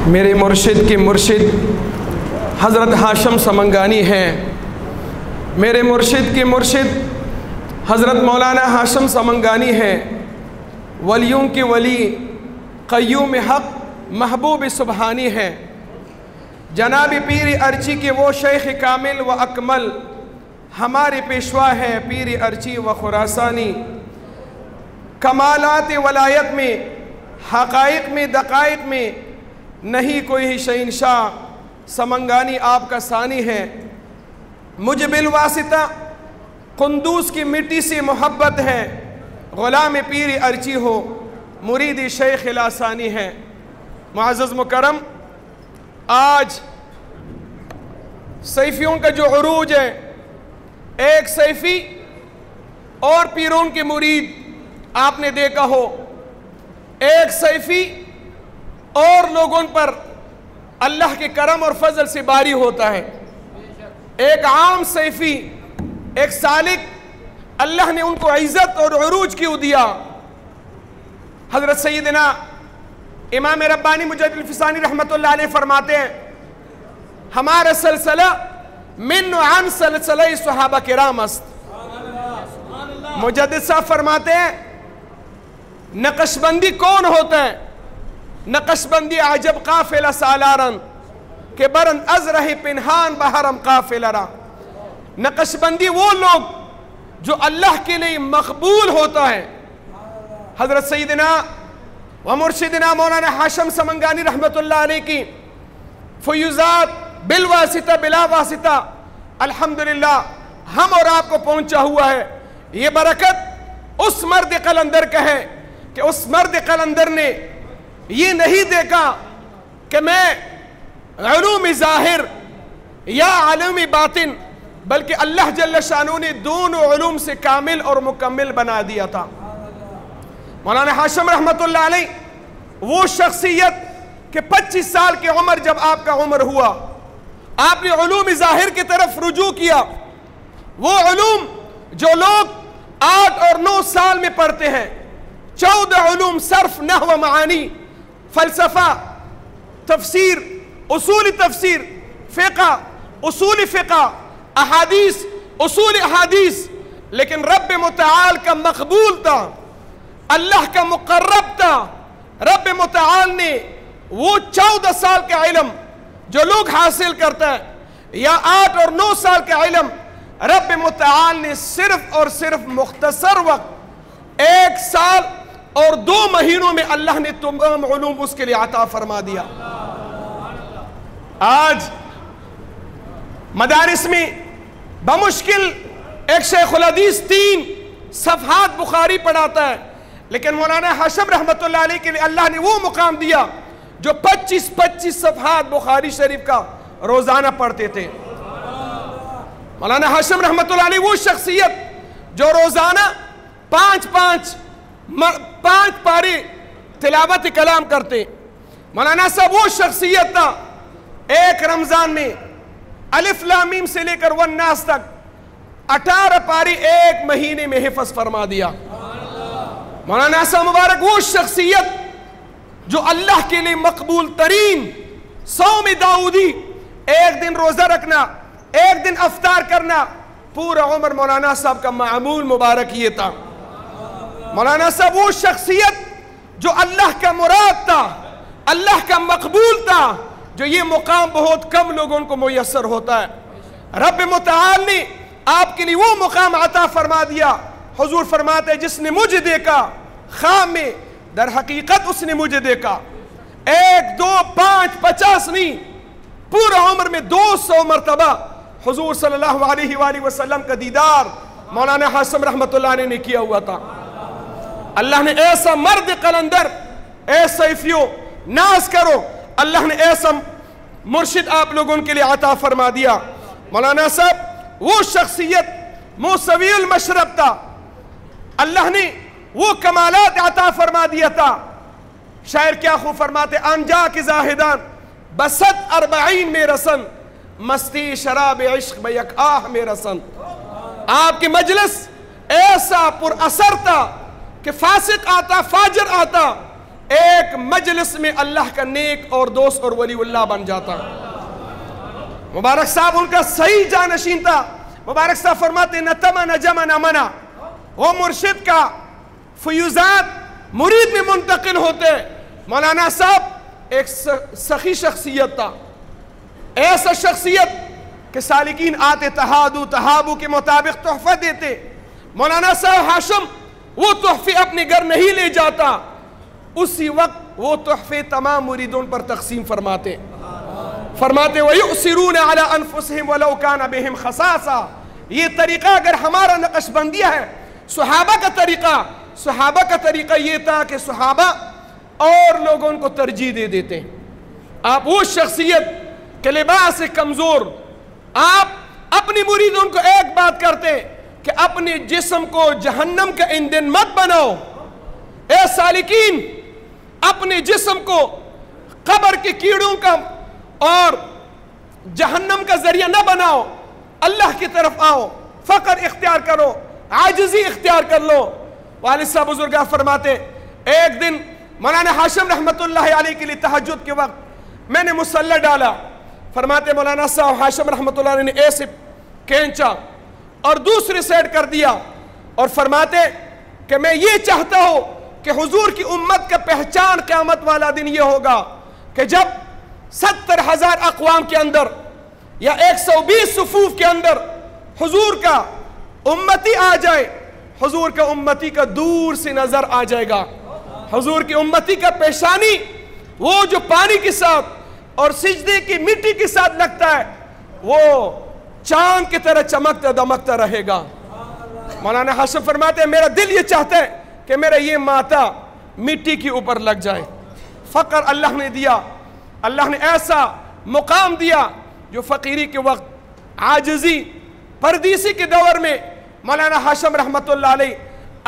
میرے مرشد کے مرشد حضرت ہاشم سمنگانی ہیں۔ میرے مرشد کے مرشد حضرت مولانا ہاشم سمنگانی ہیں۔ ولیوں کے ولی قیوم حق محبوب سبحانی ہیں۔ جناب پیر ارچی کے وہ شیخ کامل و اکمل ہمارے پیشوا ہیں، پیر ارچی و خراسانی۔ کمالات ولایت میں، حقائق میں، دقائق میں نہیں کوئی شہنشاہ، سمنگانی آپ کا ثانی ہے۔ مجھ بالواسطہ قندوز کی مٹی سے محبت ہے، غلام پیر ارچی ہو، مرید شیخ لاسانی ہے۔ معزز مکرم، آج صیفیوں کا جو عروج ہے، ایک صیفی اور پیروں کے مرید آپ نے دیکھا ہو، ایک صیفی اور لوگوں پر اللہ کے کرم اور فضل سے باری ہوتا ہے۔ ایک عام صیفی، ایک سالک، اللہ نے ان کو عزت اور عروج کیوں دیا؟ حضرت سیدنا امام ربانی مجدد الفسانی رحمت اللہ علیہ فرماتے ہیں، ہمارا سلسلہ من عن سلسلہ صحابہ کرام است۔ مجدد صاحب فرماتے ہیں، نقش بندی کون ہوتا ہے؟ نقش بندی عجب قافلہ سالارن کہ برند از رہ پنہان بحرم قافلہ را۔ نقش بندی وہ لوگ جو اللہ کے لیے مقبول ہوتا ہے۔ حضرت سیدنا و مرشدنا مولانا ہاشم سمنگانی رحمت اللہ علیہ کی فیوزات بالواسطہ بلا واسطہ الحمدللہ ہم اور آپ کو پہنچا ہوا ہے۔ یہ برکت اس مرد قلندر کا ہے کہ اس مرد قلندر نے یہ نہیں دیکھا کہ میں علوم ظاہر یا علوم باطن، بلکہ اللہ جل شانہ نے دونوں علوم سے کامل اور مکمل بنا دیا تھا۔ مولانا ہاشم رحمت اللہ علیہ وہ شخصیت کہ 25 سال کی عمر جب آپ کا عمر ہوا، آپ نے علوم ظاہر کی طرف رجوع کیا۔ وہ علوم جو لوگ 8 اور 9 سال میں پڑھتے ہیں، 14 علوم، صرف، نحو، معانی، فلسفہ، تفسیر، اصول تفسیر، فقہ، اصول فقہ، احادیث، اصول احادیث، لیکن رب متعال کا مقبول تھا، اللہ کا مقرب تھا۔ رب متعال نے وہ 14 سال کا علم جو لوگ حاصل کرتا ہے، یا 8 اور 9 سال کا علم، رب متعال نے صرف اور صرف مختصر وقت 1 سال اور 2 مہینوں میں اللہ نے تمام علوم اس کے لیے عطا فرما دیا۔ آج مدارس میں بمشکل ایک شیخ الحدیث 3 صفحات بخاری پڑھاتا ہے، لیکن مولانا ہاشم رحمت اللہ علیہ کے لیے اللہ نے وہ مقام دیا جو 25 صفحات بخاری شریف کا روزانہ پڑھتے تھے۔ مولانا ہاشم رحمت اللہ علیہ وہ شخصیت جو روزانہ 5 پارے تلاوت کلام کرتے۔ مولانا صاحب وہ شخصیت تھا، ایک رمضان میں الف لام میم سے لے کر والناس تک 18 پاری 1 مہینے میں حفظ فرما دیا۔ مولانا صاحب مبارک وہ شخصیت جو اللہ کے لیے مقبول ترین صوم داؤدی، 1 دن روزہ رکھنا، 1 دن افطار کرنا، پورا عمر مولانا صاحب کا معمول مبارک یہ تھا۔ مولانا صاحب وہ شخصیت جو اللہ کا مراد تھا، اللہ کا مقبول تھا، جو یہ مقام بہت کم لوگوں کو میسر ہوتا ہے۔ رب متعال نے آپ کے لیے وہ مقام عطا فرما دیا۔ حضور فرماتے ہیں، جس نے مجھے دیکھا خواب میں، در حقیقت اس نے مجھے دیکھا۔ 1 2 5 50 نہیں، پورا عمر میں 200 مرتبہ حضور صلی اللہ علیہ وآلہ وسلم کا دیدار مولانا ہاشم رحمت اللہ علیہ نے کیا ہوا تھا۔ اللہ نے ایسا مرد قلندر، اے صیفیوں ناز کرو، اللہ نے ایسا مرشد آپ لوگوں کے لیے عطا فرما دیا۔ مولانا صاحب وہ شخصیت موسوی المشرب تھا، اللہ نے وہ کمالات عطا فرما دیا تھا۔ شاعر کیا خوب فرماتے، انجا کی زاہدان بسط 40 میں رسن، مستی شراب عشق بیک آہ میں رسن۔ آپ کی مجلس ایسا پر اثر تھا کہ فاسق آتا، فاجر آتا، ایک مجلس میں اللہ کا نیک اور دوست اور ولی اللہ بن جاتا. مبارک صاحب ان کا صحیح جانشین تھا. مبارک صاحب فرماتے نتما نجم نمنا، وہ مرشد کا فیوزات مرید میں منتقل ہوتے. مولانا صاحب ایک سخی شخصیت تھا، ایسا شخصیت کہ سالکین آتے تہادو تہابو کے مطابق تحفہ دیتے. مولانا صاحب ہاشم وہ تحفے اپنے گھر نہیں لے جاتا، اسی وقت وہ تحفے تمام مریدوں پر تقسیم فرماتے. وَيُؤْثِرُونَ عَلَىٰ أَنفُسِهِمْ وَلَوْ كَانَ بِهِمْ خَصَاصَةٌ. یہ طریقہ اگر ہمارا نقش بندیہ ہے، صحابہ کا طریقہ یہ تھا کہ صحابہ اور لوگوں کو ترجیح دے دیتے. آپ وہ شخصیت کے لباس سے کمزور، آپ اپنی مریدوں کو ایک بات کرتے کہ اپنے جسم کو جہنم کا ایندھن مت بناؤ. اے سالکین، اپنے جسم کو قبر کے کیڑوں کا اور جہنم کا ذریعہ نہ بناؤ، اللہ کی طرف آؤ، فقر اختیار کرو، عاجزی اختیار کر لو. والد صاحب بزرگاہ فرماتے ایک دن مولانا ہاشم رحمت اللہ علیہ کے لیے تہجد کے وقت میں نے مصلی ڈالا. فرماتے مولانا صاحب ہاشم رحمت اللہ علیہ نے ایسے کھینچا اور دوسری سائڈ کر دیا اور فرماتے کہ میں یہ چاہتا ہوں کہ حضور کی امت کا پہچان قیامت والا دن یہ ہوگا کہ جب 70,000 اقوام کے اندر یا 120 صفوف کے اندر حضور کا امتی آ جائے، حضور کا امتی کا دور سے نظر آ جائے گا. حضور کی امتی کا پیشانی وہ جو پانی کے ساتھ اور سجدے کی مٹی کے ساتھ لگتا ہے وہ چاند کی طرح چمکتا دمکتا رہے گا. مولانا ہاشم فرماتے ہیں میرا دل یہ چاہتا ہے کہ میرا یہ ماتھا مٹی کے اوپر لگ جائے. فقر اللہ نے دیا، اللہ نے ایسا مقام دیا جو فقیری کے وقت، عاجزی، پردیسی کے دور میں مولانا ہاشم رحمت اللہ علیہ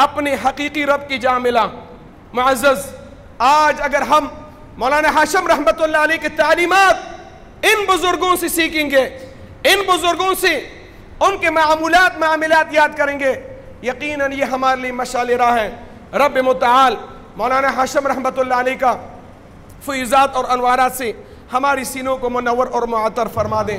اپنے حقیقی رب کی جا ملا. معزز، آج اگر ہم مولانا ہاشم رحمت اللہ علیہ کی تعلیمات ان بزرگوں سے سیکھیں گے، ان بزرگوں سے ان کے معاملات یاد کریں گے، یقیناً یہ ہمارے لیے مشعل راہ ہے. رب متعال مولانا ہاشم رحمت اللہ علیہ کا فیضات اور انوارات سے ہماری سینوں کو منور اور معطر فرما دیں.